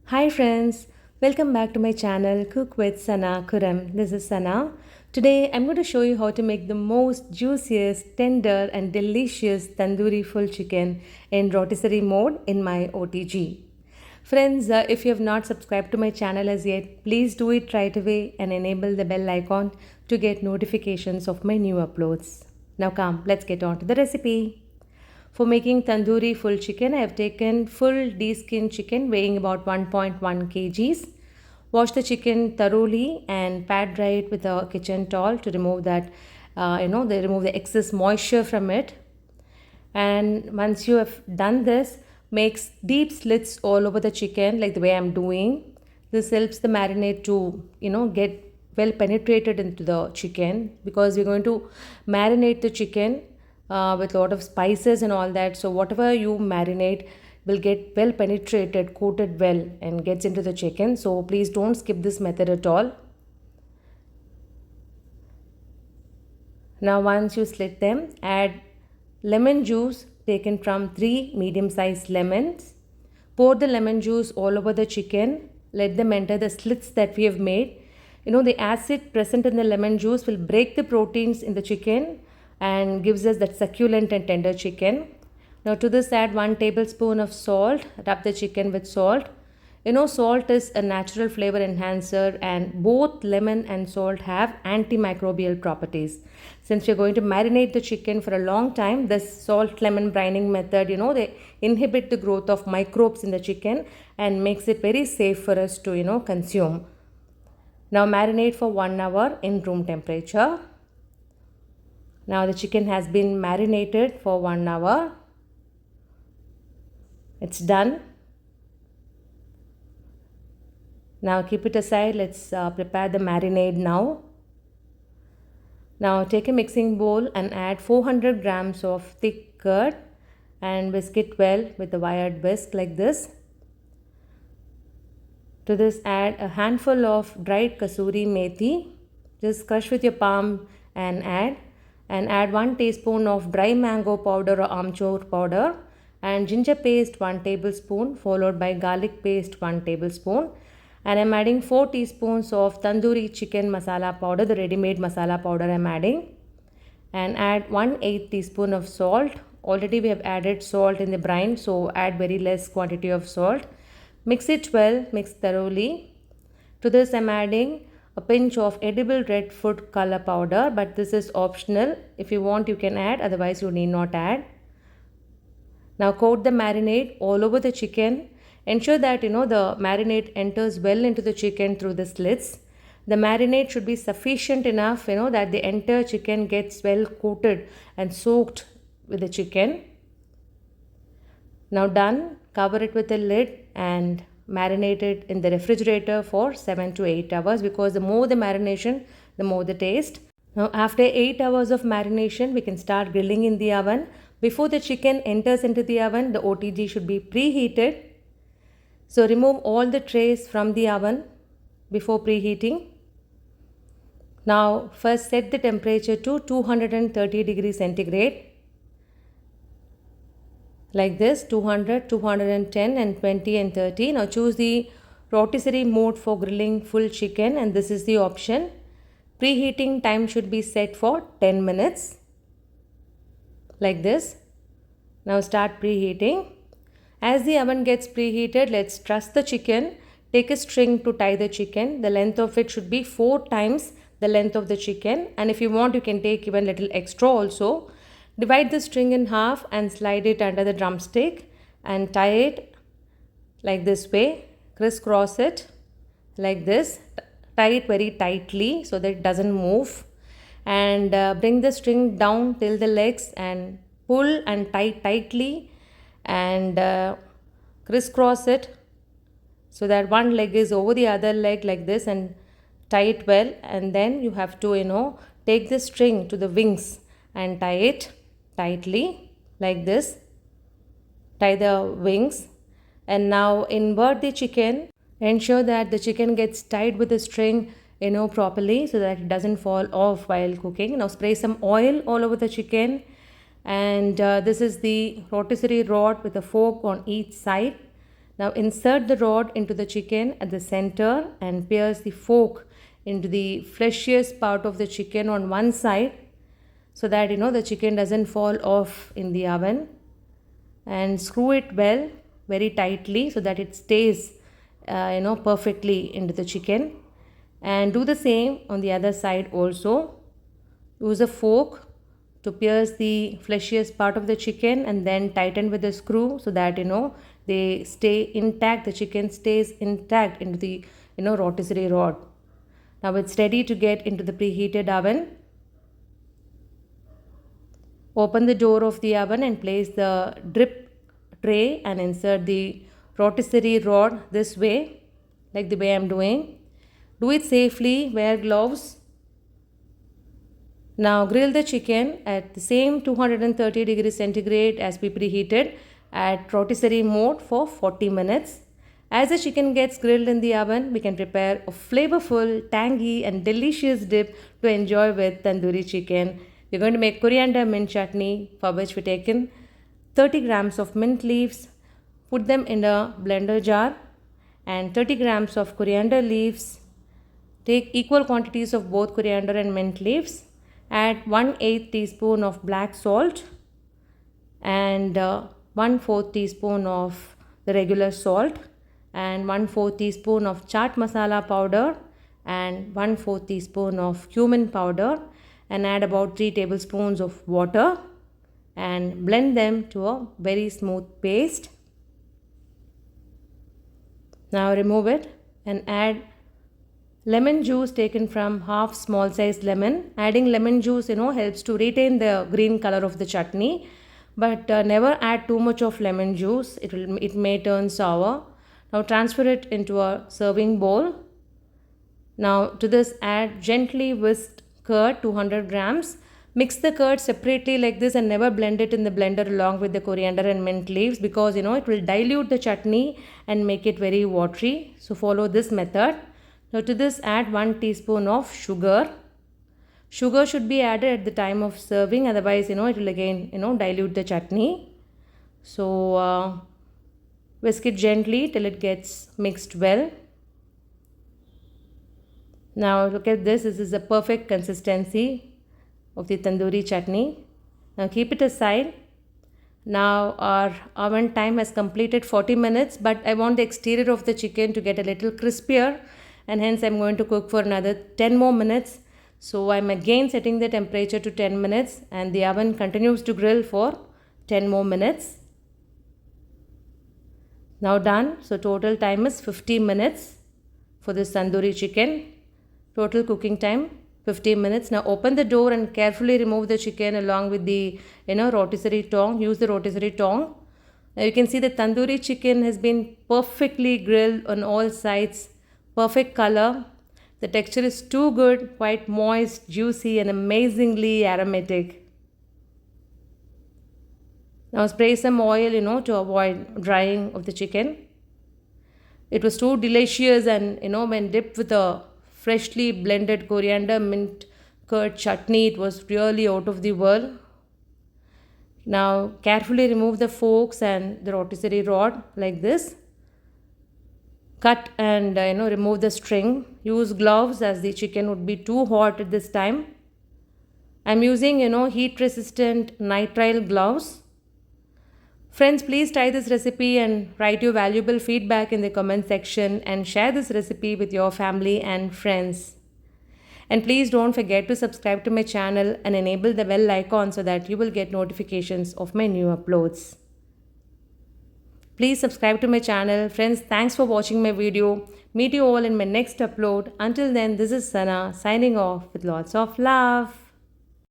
Hi friends, welcome back to my channel Cook with Sana Kuram. This is Sana. Today I'm going to show you how to make the most juiciest, tender and delicious tandoori full chicken in rotisserie mode in my OTG. Friends, if you have not subscribed to my channel as yet, please do it right away and enable the bell icon to get notifications of my new uploads. Now come, let's get on to the recipe. For making tandoori full chicken, I have taken full de-skinned chicken weighing about 1.1 kgs. Wash the chicken thoroughly and pat dry it with a kitchen towel to remove that, they remove the excess moisture from it. And once you have done this, make deep slits all over the chicken like the way I'm doing. This helps the marinade to, get well penetrated into the chicken because we're going to marinate the chicken with a lot of spices and all that. So whatever you marinate will get well penetrated, coated well and gets into the chicken. So please don't skip this method at all. Now once you slit them, add lemon juice taken from 3 medium-sized lemons. Pour the lemon juice all over the chicken. Let them enter the slits that we have made. The acid present in the lemon juice will break the proteins in the chicken and gives us that succulent and tender chicken. Now to this add 1 tablespoon of salt. Rub the chicken with salt. Salt is a natural flavor enhancer and both lemon and salt have antimicrobial properties. Since we're going to marinate the chicken for a long time, this salt lemon brining method, they inhibit the growth of microbes in the chicken and makes it very safe for us to, consume. Now marinate for 1 hour in room temperature. Now the chicken has been marinated for 1 hour. It's done. Now keep it aside. Let's prepare the marinade now. Now take a mixing bowl and add 400 grams of thick curd and whisk it well with a wired whisk like this. To this add a handful of dried kasuri methi. Just crush with your palm and add 1 teaspoon of dry mango powder or amchur powder and ginger paste 1 tablespoon followed by garlic paste 1 tablespoon. And I'm adding 4 teaspoons of tandoori chicken masala powder, the ready-made masala powder I'm adding. And add 1/8 teaspoon of salt. Already we have added salt in the brine, so add very less quantity of salt. Mix it well, mix thoroughly. To this I'm adding a pinch of edible red food color powder, but this is optional. If you want you can add, otherwise you need not add. Now coat the marinade all over the chicken. Ensure that the marinade enters well into the chicken through the slits. The marinade should be sufficient enough that the entire chicken gets well coated and soaked with the chicken. Now done, cover it with a lid and marinate it in the refrigerator for 7 to 8 hours because the more the marination, the more the taste. Now after 8 hours of marination, we can start grilling in the oven. Before the chicken enters into the oven, the OTG should be preheated. So remove all the trays from the oven before preheating. Now first set the temperature to 230 degrees centigrade. Like this, 200, 210 and 20 and 30. Now choose the rotisserie mode for grilling full chicken and this is the option. Preheating time should be set for 10 minutes. Like this. Now start preheating. As the oven gets preheated, let's truss the chicken. Take a string to tie the chicken. The length of it should be 4 times the length of the chicken. And if you want, you can take even little extra also. Divide the string in half and slide it under the drumstick and tie it like this way. Crisscross it like this. Tie it very tightly so that it doesn't move. And bring the string down till the legs and pull and tie tightly and crisscross it so that one leg is over the other leg like this and tie it well. And then you have to take the string to the wings and tie it tightly like this. Tie the wings and now invert the chicken. Ensure that the chicken gets tied with the string properly so that it doesn't fall off while cooking. Now spray some oil all over the chicken and this is the rotisserie rod with a fork on each side. Now insert the rod into the chicken at the center and pierce the fork into the fleshiest part of the chicken on one side so that the chicken doesn't fall off in the oven, and screw it well very tightly so that it stays perfectly into the chicken. And do the same on the other side also. Use a fork to pierce the fleshiest part of the chicken and then tighten with the screw so that they stay intact, the chicken stays intact into the rotisserie rod. Now it's ready to get into the preheated oven. Open the door of the oven and place the drip tray and insert the rotisserie rod this way, like the way I'm doing. Do it safely, wear gloves. Now grill the chicken at the same 230 degrees centigrade as we preheated at rotisserie mode for 40 minutes. As the chicken gets grilled in the oven, we can prepare a flavorful, tangy and delicious dip to enjoy with tandoori chicken. We're going to make coriander mint chutney, for which we've taken 30 grams of mint leaves, put them in a blender jar, and 30 grams of coriander leaves. Take equal quantities of both coriander and mint leaves. Add 1/8 teaspoon of black salt and 1/4 teaspoon of the regular salt and 1/4 teaspoon of chaat masala powder and 1/4 teaspoon of cumin powder, and add about 3 tablespoons of water and blend them to a very smooth paste. Now remove it and add lemon juice taken from half small sized lemon. Adding lemon juice helps to retain the green color of the chutney, but never add too much of lemon juice. It may turn sour. Now transfer it into a serving bowl. Now to this add gently whisked curd, 200 grams. Mix the curd separately like this and never blend it in the blender along with the coriander and mint leaves, because it will dilute the chutney and make it very watery. So follow this method. Now to this add 1 teaspoon of sugar. Sugar should be added at the time of serving, otherwise it will again dilute the chutney. So whisk it gently till it gets mixed well. Now look at this. This is a perfect consistency of the tandoori chutney. Now keep it aside. Now our oven time has completed 40 minutes, but I want the exterior of the chicken to get a little crispier, and hence I'm going to cook for another 10 more minutes. So I'm again setting the temperature to 10 minutes and the oven continues to grill for 10 more minutes. Now done. So total time is 50 minutes for this tandoori chicken. Total cooking time 15 minutes. Now open the door and carefully remove the chicken along with the rotisserie tong. Use the rotisserie tong. Now you can see the tandoori chicken has been perfectly grilled on all sides. Perfect color. The texture is too good, quite moist, juicy and amazingly aromatic. Now spray some oil to avoid drying of the chicken. It was too delicious, and when dipped with a freshly blended coriander mint curd chutney, it was really out of the world. Now carefully remove the forks and the rotisserie rod like this. Cut and remove the string. Use gloves as the chicken would be too hot at this time. I'm using heat resistant nitrile gloves. Friends, please try this recipe and write your valuable feedback in the comment section and share this recipe with your family and friends. And please don't forget to subscribe to my channel and enable the bell icon so that you will get notifications of my new uploads. Please subscribe to my channel. Friends, thanks for watching my video. Meet you all in my next upload. Until then, this is Sana signing off with lots of love.